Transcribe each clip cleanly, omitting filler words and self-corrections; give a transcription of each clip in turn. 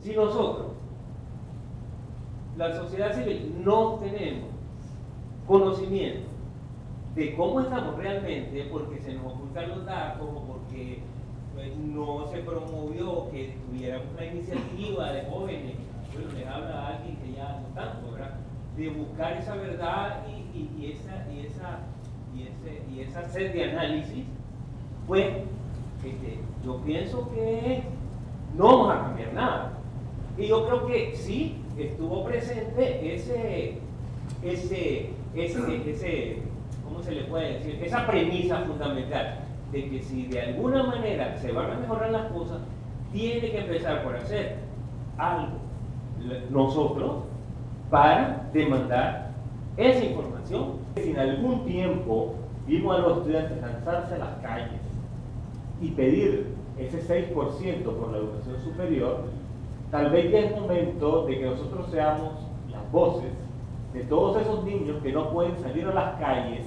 Si nosotros, la sociedad civil, no tenemos conocimiento de cómo estamos realmente, porque se nos ocultan los datos o porque no se promovió que tuviéramos una iniciativa de jóvenes, bueno, les habla a alguien que ya no tanto, ¿verdad?, de buscar esa verdad y esa sed de análisis, pues yo pienso que no vamos a cambiar nada. Y yo creo que sí estuvo presente ¿cómo se le puede decir? Esa premisa fundamental de que si de alguna manera se van a mejorar las cosas, tiene que empezar por hacer algo nosotros para demandar esa información. Si en algún tiempo vimos a los estudiantes lanzarse a las calles y pedir ese 6% por la educación superior, tal vez ya es momento de que nosotros seamos las voces de todos esos niños que no pueden salir a las calles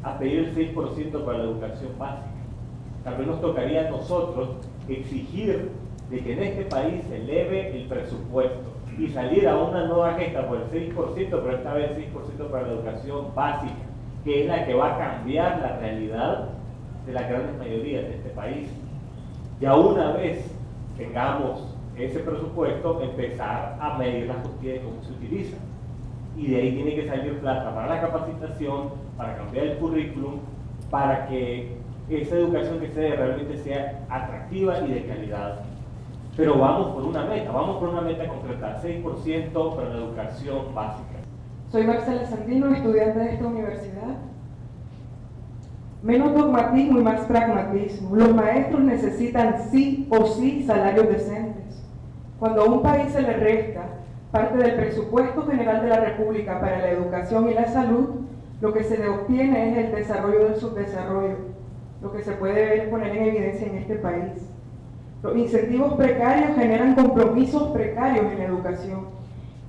a pedir el 6% para la educación básica. Tal vez nos tocaría a nosotros exigir de que en este país se eleve el presupuesto y salir a una nueva gesta por el 6%, pero esta vez el 6% para la educación básica, que es la que va a cambiar la realidad de las grandes mayorías de este país. Ya una vez tengamos ese presupuesto, empezar a medir las costillas de cómo se utiliza. Y de ahí tiene que salir plata para la capacitación, para cambiar el currículum, para que esa educación que se dé realmente sea atractiva y de calidad. Pero vamos por una meta concreta, 6% para la educación básica. Soy Marcela Sandino, estudiante de esta universidad. Menos dogmatismo y más pragmatismo. Los maestros necesitan sí o sí salarios decentes. Cuando a un país se le resta parte del presupuesto general de la República para la educación y la salud, lo que se obtiene es el desarrollo del subdesarrollo, lo que se puede poner en evidencia en este país. Los incentivos precarios generan compromisos precarios en la educación.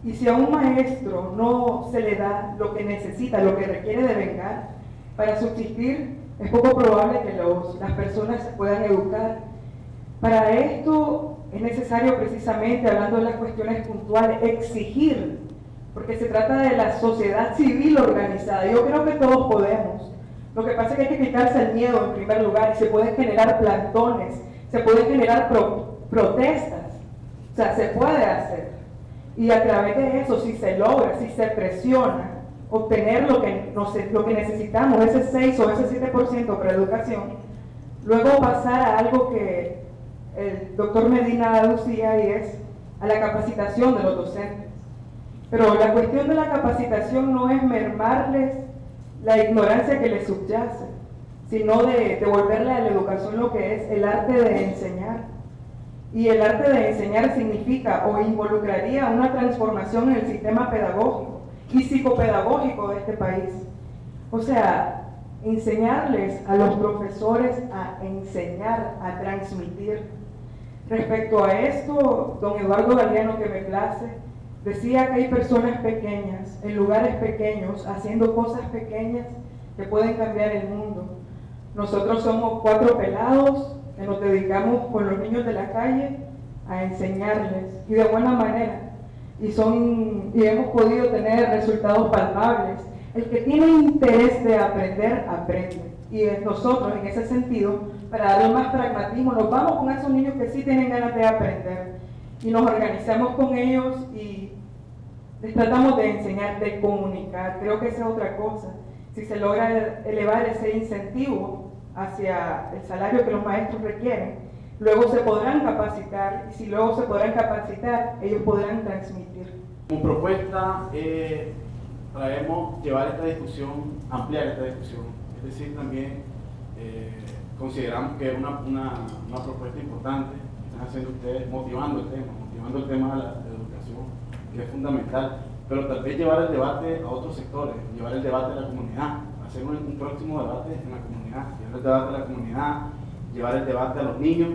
Y si a un maestro no se le da lo que necesita, lo que requiere de vengar para subsistir, es poco probable que las personas se puedan educar. Para esto es necesario, precisamente, hablando de las cuestiones puntuales, exigir, porque se trata de la sociedad civil organizada. Yo creo que todos podemos. Lo que pasa es que hay que quitarse el miedo en primer lugar, y se pueden generar plantones, se pueden generar protestas, o sea, se puede hacer. Y a través de eso, si se logra, si se presiona, obtener lo que necesitamos, ese 6 o ese 7% para educación, luego pasar a algo que el doctor Medina aducía, y es a la capacitación de los docentes. Pero la cuestión de la capacitación no es mermarles la ignorancia que les subyace, sino de devolverle a la educación lo que es el arte de enseñar. Y el arte de enseñar significa o involucraría una transformación en el sistema pedagógico y psicopedagógico de este país. O sea, enseñarles a los profesores a enseñar, a transmitir. Respecto a esto, don Eduardo Galeano, que me place, decía que hay personas pequeñas, en lugares pequeños, haciendo cosas pequeñas que pueden cambiar el mundo. Nosotros somos 4 pelados que nos dedicamos con los niños de la calle a enseñarles, y de buena manera, y hemos podido tener resultados palpables. El que tiene interés de aprender, aprende. Y nosotros, en ese sentido, para darle más pragmatismo, nos vamos con esos niños que sí tienen ganas de aprender, y nos organizamos con ellos y les tratamos de enseñar, de comunicar. Creo que esa es otra cosa. Si se logra elevar ese incentivo hacia el salario que los maestros requieren, luego se podrán capacitar, y si luego se podrán capacitar, ellos podrán transmitir. Como propuesta, traemos llevar esta discusión, ampliar esta discusión, es decir, también consideramos que es una propuesta importante que están haciendo ustedes, motivando el tema de la educación, que es fundamental, pero tal vez llevar el debate a otros sectores, llevar el debate a la comunidad, hacer un próximo debate en la comunidad, llevar el debate a la comunidad, llevar el debate a los niños.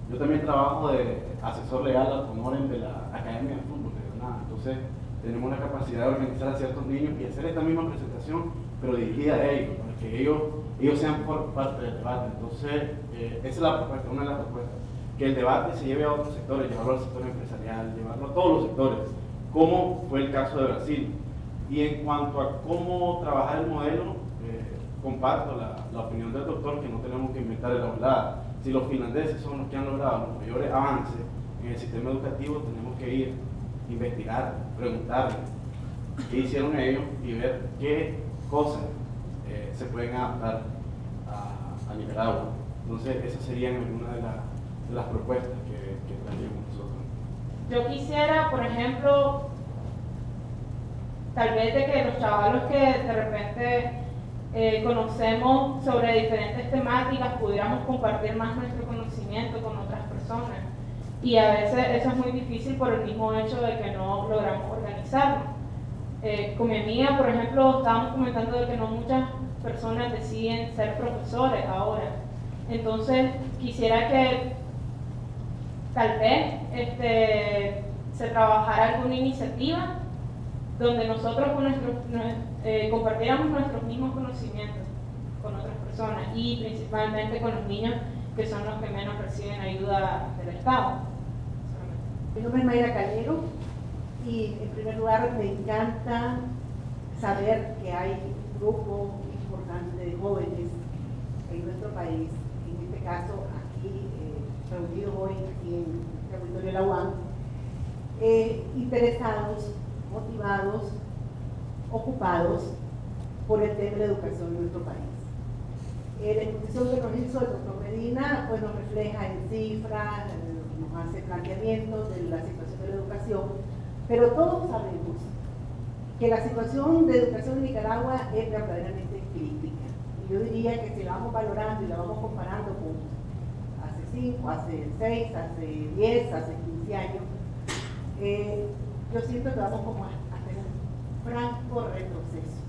Yo también trabajo de asesor legal al honor de la Academia de Fútbol de Granada, entonces tenemos la capacidad de organizar a ciertos niños y hacer esta misma presentación, pero dirigida a ellos, para que ellos sean parte del debate. Entonces, esa es la propuesta, una de las propuestas. que el debate se lleve a otros sectores, llevarlo al sector empresarial, llevarlo a todos los sectores, como fue el caso de Brasil. Y en cuanto a cómo trabajar el modelo, comparto la opinión del doctor que no tenemos que inventar el oblada. Si los finlandeses son los que han logrado los mayores avances en el sistema educativo, tenemos que ir, investigar, preguntarles qué hicieron ellos y ver qué cosas se pueden adaptar a Nicaragua. Entonces, esas serían algunas de las propuestas que traemos nosotros. Yo quisiera, por ejemplo, tal vez de que los chavalos que de repente conocemos sobre diferentes temáticas pudiéramos compartir más nuestro conocimiento con otras personas. Y a veces eso es muy difícil por el mismo hecho de que no logramos organizarnos. Con mi amiga, por ejemplo, estábamos comentando de que no muchas personas deciden ser profesores ahora. Entonces, quisiera que tal vez se trabajara alguna iniciativa donde nosotros compartiéramos nuestros mismos conocimientos con otras personas y principalmente con los niños, que son los que menos reciben ayuda del Estado. Mi nombre es Mayra Calero y en primer lugar me encanta saber que hay un grupo importante de jóvenes en nuestro país, en este caso aquí reunidos hoy aquí en el territorio de la UAM, interesados, motivados, ocupados por el tema de la educación en nuestro país. La exposición que nos hizo el doctor Medina pues nos refleja en cifras, nos hace planteamientos de la situación de la educación, pero todos sabemos que la situación de educación en Nicaragua es verdaderamente crítica. Y yo diría que si la vamos valorando y la vamos comparando con hace 5, hace 6, hace 10, hace 15 años, yo siento que vamos como a tener un franco retroceso.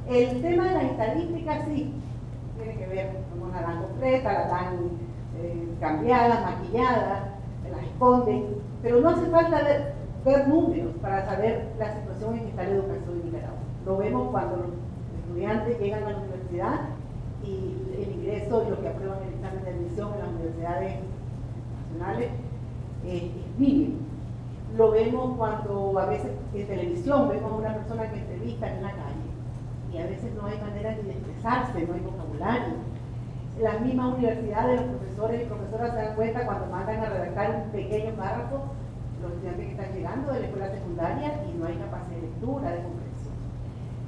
El tema de las estadísticas sí tiene que ver, no la dan completa, la dan cambiada, maquillada, las esconden, pero no hace falta ver números para saber la situación en que está la educación en Nicaragua. Lo vemos cuando los estudiantes llegan a la universidad y el ingreso y los que aprueban el examen de admisión en las universidades nacionales es mínimo. Lo vemos cuando a veces en televisión vemos a una persona que entrevista en la calle y a veces no hay manera ni de expresarse, no hay vocabulario. Las mismas universidades, los profesores y profesoras se dan cuenta cuando mandan a redactar un pequeño párrafo, los estudiantes que están llegando de la escuela secundaria y no hay capacidad de lectura, de comprensión.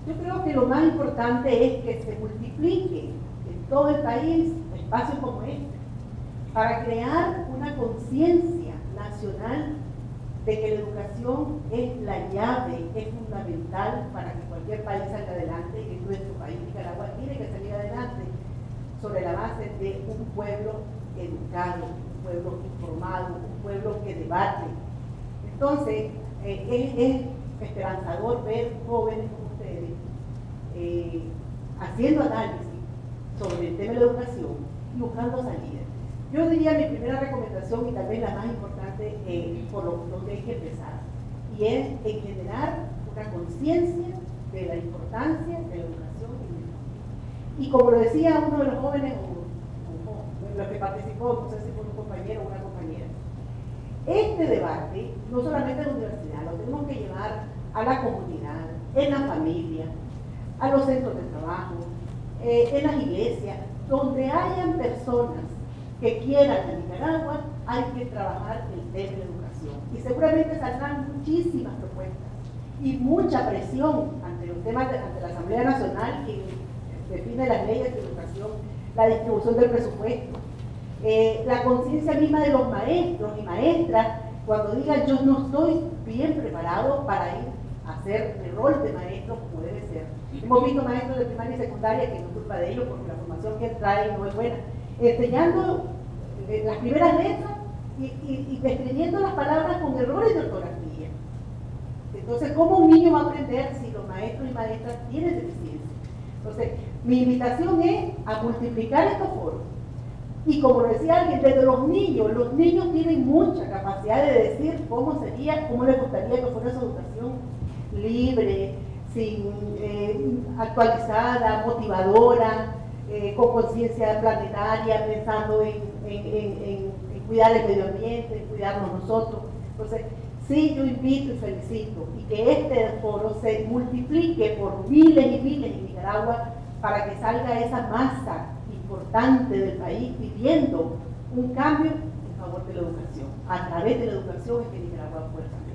Yo creo que lo más importante es que se multiplique en todo el país espacios como este para crear una conciencia nacional de que la educación es la llave, es fundamental para que cualquier país salga adelante, y que nuestro país, Nicaragua, tiene que salir adelante sobre la base de un pueblo educado, un pueblo informado, un pueblo que debate. Entonces, es esperanzador ver jóvenes como ustedes haciendo análisis sobre el tema de la educación y buscando salidas. Yo diría mi primera recomendación, y tal vez la más importante, por donde hay que empezar, y es en generar una conciencia de la importancia de la educación en el país. Y como lo decía uno de los jóvenes, o los que participó, no sé si fue un compañero o una compañera, este debate, no solamente en la universidad, lo tenemos que llevar a la comunidad, en la familia, a los centros de trabajo, en las iglesias, donde hayan personas que quieran a Nicaragua, hay que trabajar el tema de la educación. Y seguramente saldrán muchísimas propuestas y mucha presión ante los temas ante la Asamblea Nacional, que define las leyes de educación, la distribución del presupuesto, la conciencia misma de los maestros y maestras, cuando digan yo no estoy bien preparado para ir a hacer el rol de maestro como debe ser. Hemos visto maestros de primaria y secundaria que no es culpa de ellos porque la formación que traen no es buena, enseñando las primeras letras y escribiendo las palabras con errores de ortografía. Entonces, ¿cómo un niño va a aprender si los maestros y maestras tienen deficiencia? Entonces, mi invitación es a multiplicar estos foros. Y como decía alguien, desde los niños tienen mucha capacidad de decir cómo sería, cómo les gustaría que fuera su educación libre, actualizada, motivadora, con conciencia planetaria, pensando en en cuidar el medio ambiente, en cuidarnos nosotros. Entonces, sí, yo invito y felicito y que este foro se multiplique por miles y miles en Nicaragua para que salga esa masa importante del país pidiendo un cambio en favor de la educación. A través de la educación es que Nicaragua puede cambiar.